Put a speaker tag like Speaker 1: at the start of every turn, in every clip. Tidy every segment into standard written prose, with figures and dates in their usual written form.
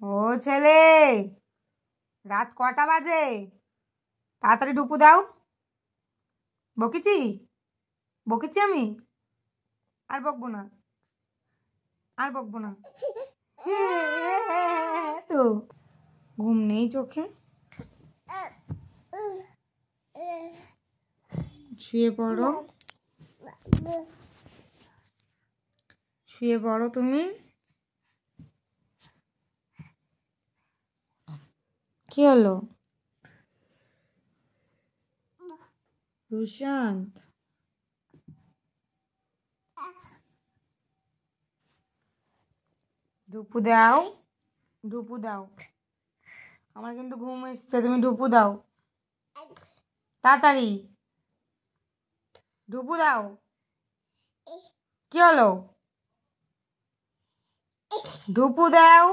Speaker 1: ও ছেলে, রাত কটা বাজে? তাড়াতাড়ি ঢুকু দাও। বকেছি বকেছি আমি, আর বকবো না, আর বকবো না। তো ঘুম নেই চোখে? শুয়ে পড়ো, শুয়ে পড়ো তুমি। কি হলো রুশান্ত? ঢুপু দাও, ঢুপু দাও। আমার কিন্তু ঘুম এসছে, তুমি ঢুপু দাও তাড়াতাড়ি। ঢুপু দাও। কি হলো? ঢুপু দাও।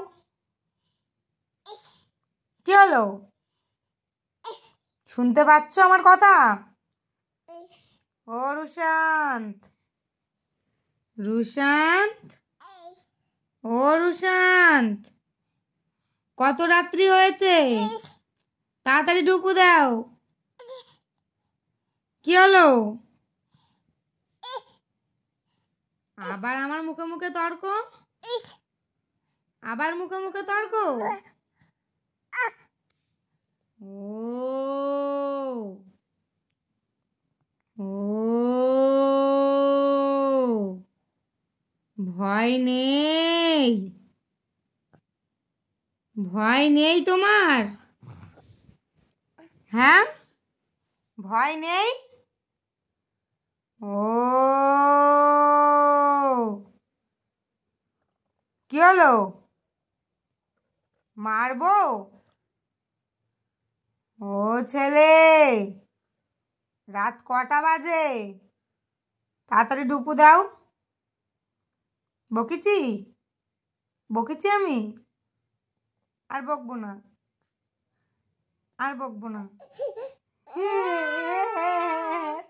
Speaker 1: কি হলো? শুনতে পাচ্ছ আমার কথা? ও রুশান্ত, রুশান্ত, ও রুশান্ত, কত রাত্রি হয়েছে? তাড়াতাড়ি ঢুপু দাও। কি হলো? আবার আমার মুখে মুখে তর্ক, আবার মুখে মুখে তর্ক। ও ও ভয় নেই, ভয় নেই তোমার? হ্যাঁ, ভয় নেই? ও কি হলো? মারবো? ও ছেলে, রাত কটা বাজে? তাড়াতাড়ি ঢুপু দাও। বকেছি বকেছি আমি, আর বকবো না, আর বকবো না।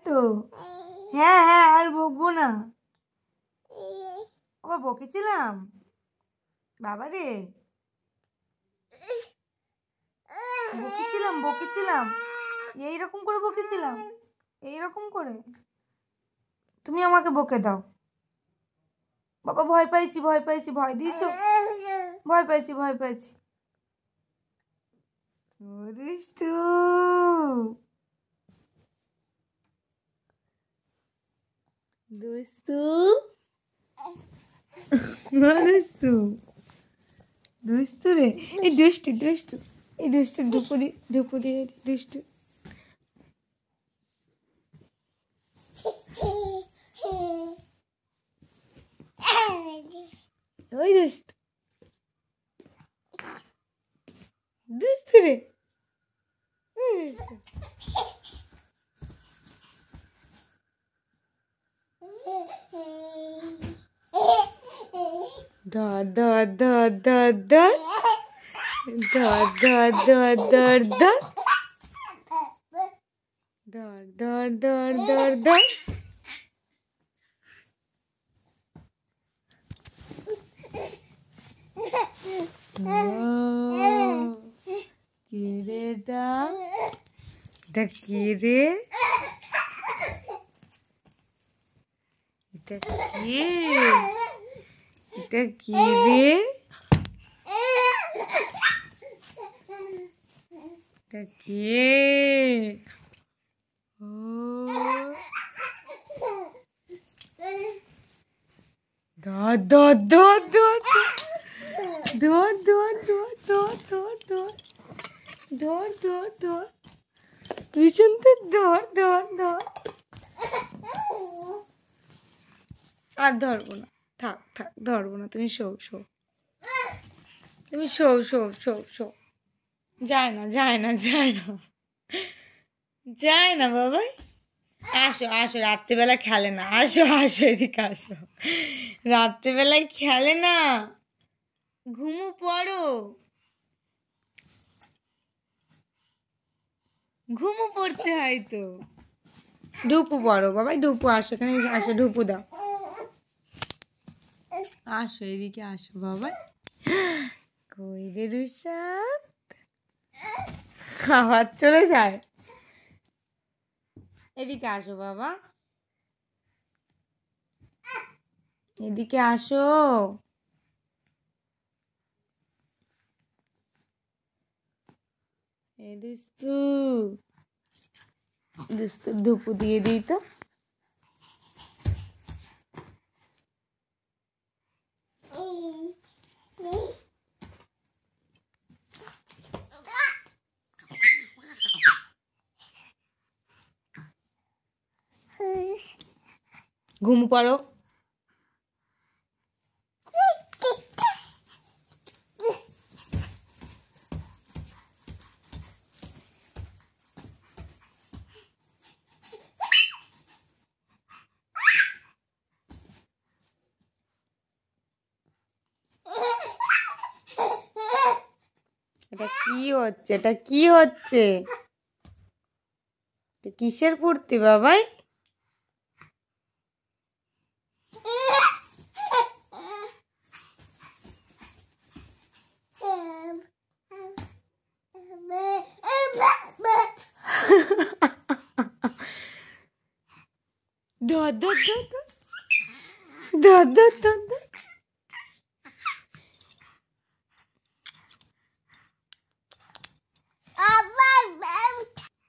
Speaker 1: তো হ্যাঁ হ্যাঁ, আর বকবো না। ও বকেছিলাম বাবা রে, বকেছিলাম বকেছিলাম, এইরকম করে বকেছিলাম, এইরকম করে। তুমি আমাকে বকে দাও। বাবা ভয় পাইছি, ভয় পাইছি, ভয় দিয়েছো? ভয় পাইছি, ভয় পাইছি। দুষ্টু, দুষ্টু, দুষ্টু, দুষ্টু রে। এই দুষ্টু দুষ্টু, এই দুষ্টু ঢুপুরি ঢুপুরি, দুষ্টু। ওই দুষ্টু, দুষ্টু রে। ধর ধর ধর ধর ধর ধর ধর ধর ধর ধর ধর ধর ধর ধর ধর। কি রে এটা? এটা কি রে? এটা কি? এটা কি রে? এটা কে? ও ধর ধর ধর ধর ধর ধর ধর ধর ধর ধর ধর ধর ধর রুশান্তে ধর ধর ধর। আর ধরবো না, থাক থাক, ধরবো না। তুমি শো শো, তুমি শো শো শো শো। যায় না যায় না যায় না, যায় না বাবা। আসো আসো, রাত্রিবেলা খেলে না। আসো আসো, এদিকে আসো। রাত্রিবেলায় খেলে না, ঘুমো পড়ো, ঘুমো পড়তে হয় তো। ঢুপু পড়ো বাবাই, ঢুপু আসো, এখানে আসো, ঢুপু দাও। আসো এদিকে আসো বাবা, কই রে রুশাদ, আবার চলে যায়। এদিকে আসো বাবা, এদিকে আসো। এ দুস্তু, দুস্তুর ধুপু দিয়ে দিই তো। ঘুম পাড়ো। এটা কি হচ্ছে, এটা কি হচ্ছে? কিসের ফুর্তি বাবাই? ধর ধর ধর ধর ধর ধর ধর।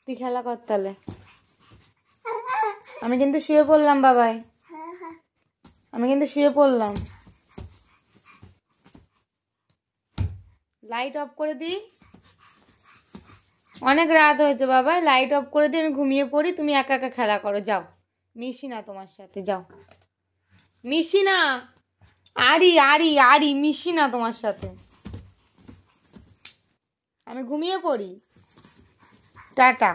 Speaker 1: তুই খেলা কর তাহলে, আমি কিন্তু শুয়ে পড়লাম বাবাই, আমি কিন্তু শুয়ে পড়লাম। লাইট অফ করে দিই, অনেক রাত হয়েছে বাবা, লাইট অফ করে দিই, আমি ঘুমিয়ে পড়ি, তুমি একা একা খেলা করো, যাও। মিশি না তোমার সাথে, যাও। মিশি না, আরি আরি আরি, মিশি না তোমার সাথে, আমি ঘুমিয়ে পড়ি। টাটা।